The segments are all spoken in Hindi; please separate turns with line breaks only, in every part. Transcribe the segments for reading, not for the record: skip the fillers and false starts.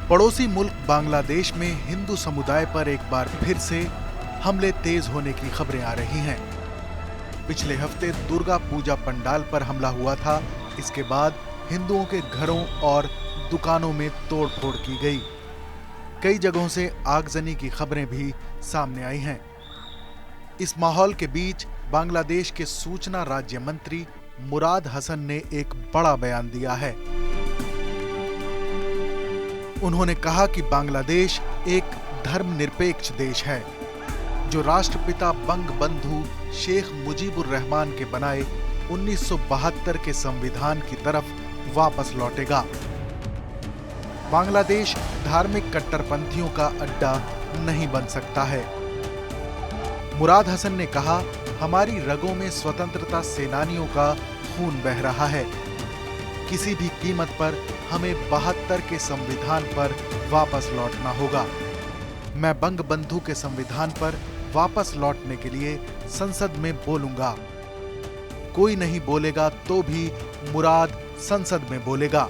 पड़ोसी मुल्क बांग्लादेश में हिंदू समुदाय पर एक बार फिर से हमले तेज होने की खबरें आ रही हैं। पिछले हफ्ते दुर्गा पूजा पंडाल पर हमला हुआ था। इसके बाद हिंदुओं के घरों और दुकानों में तोड़फोड़ की गई। कई जगहों से आगजनी की खबरें भी सामने आई हैं। इस माहौल के बीच बांग्लादेश के सूचना राज्य मंत्री मुराद हसन ने एक बड़ा बयान दिया है। उन्होंने कहा कि बांग्लादेश एक धर्मनिरपेक्ष देश है जो राष्ट्रपिता बंगबंधु शेख मुजीबुर रहमान के बनाए 1972 के संविधान की तरफ वापस लौटेगा। बांग्लादेश धार्मिक कट्टरपंथियों का अड्डा नहीं बन सकता है। मुराद हसन ने कहा, हमारी रगों में स्वतंत्रता सेनानियों का खून बह रहा है। किसी भी कीमत पर हमें 72 के संविधान पर वापस लौटना होगा। मैं बंगबंधु के संविधान पर वापस लौटने के लिए संसद में बोलूंगा। कोई नहीं बोलेगा तो भी मुराद संसद में बोलेगा।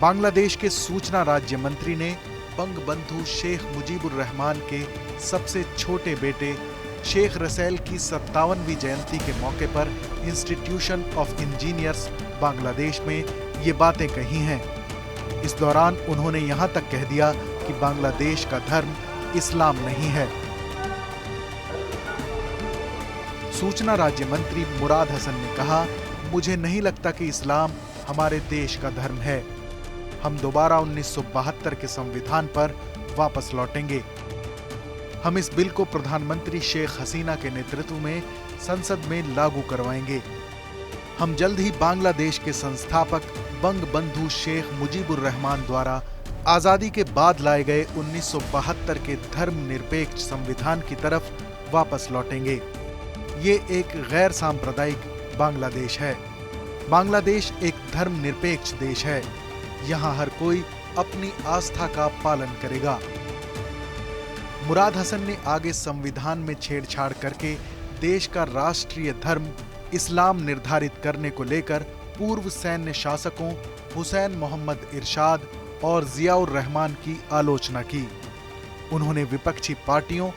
बांग्लादेश के सूचना राज्य मंत्री ने बंगबंधु शेख मुजीबुर रहमान के सबसे छोटे बेटे शेख रसेल की 57वीं जयंती के मौके पर इंस्टीट्यूशन ऑफ इंजीनियर्स बांग्लादेश में ये बातें कही हैं। इस दौरान उन्होंने यहां तक कह दिया कि बांग्लादेश का धर्म इस्लाम नहीं है। सूचना राज्य मंत्री मुराद हसन ने कहा, मुझे नहीं लगता कि इस्लाम हमारे देश का धर्म है। हम दोबारा 1972 के संविधान पर वापस लौटेंगे। हम इस बिल को प्रधानमंत्री शेख हसीना के नेतृत्व में संसद में लागू करवाएंगे। हम जल्द ही बांग्लादेश के संस्थापक बंगबंधु शेख मुजीबुर रहमान द्वारा आजादी के बाद लाए गए 1972 के धर्मनिरपेक्ष संविधान की तरफ वापस लौटेंगे। ये एक गैर सांप्रदायिक बांग्लादेश है। बांग्लादेश एक धर्मनिरपेक्ष देश है। यहाँ हर कोई अपनी आस्था का पालन करेगा। मुराद हसन ने आगे संविधान में छेड़छाड़ करके देश का राष्ट्रीय धर्म इस्लाम निर्धारित करने को लेकर पूर्व सैन्य शासकों हुसैन मोहम्मद इरशाद और जियाउर रहमान की आलोचना की। उन्होंने विपक्षी पार्टियों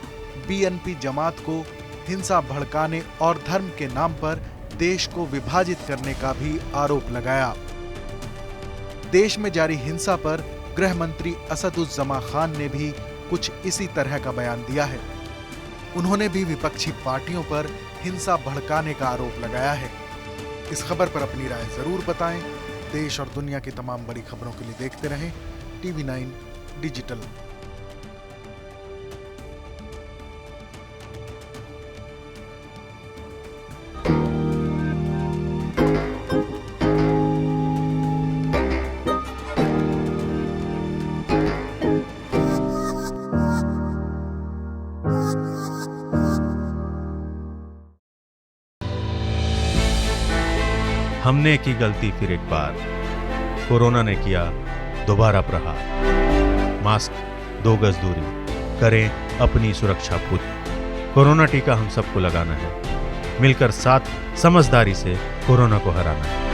बीएनपी जमात को हिंसा भड़काने और धर्म के नाम पर देश को विभाजित करने का भी आरोप लगाया। देश में जारी हिंसा पर गृह मंत्री असदुज्जमा खान ने भी कुछ इसी तरह का बयान दिया है। उन्होंने भी विपक्षी पार्टियों पर हिंसा भड़काने का आरोप लगाया है। इस खबर पर अपनी राय जरूर बताएं। देश और दुनिया की तमाम बड़ी खबरों के लिए देखते रहें TV9 डिजिटल।
हमने की गलती फिर एक बार, कोरोना ने किया दोबारा प्रहार। मास्क, 2 गज दूरी, करें अपनी सुरक्षा पूरी। कोरोना टीका हम सबको लगाना है। मिलकर साथ समझदारी से कोरोना को हराना है।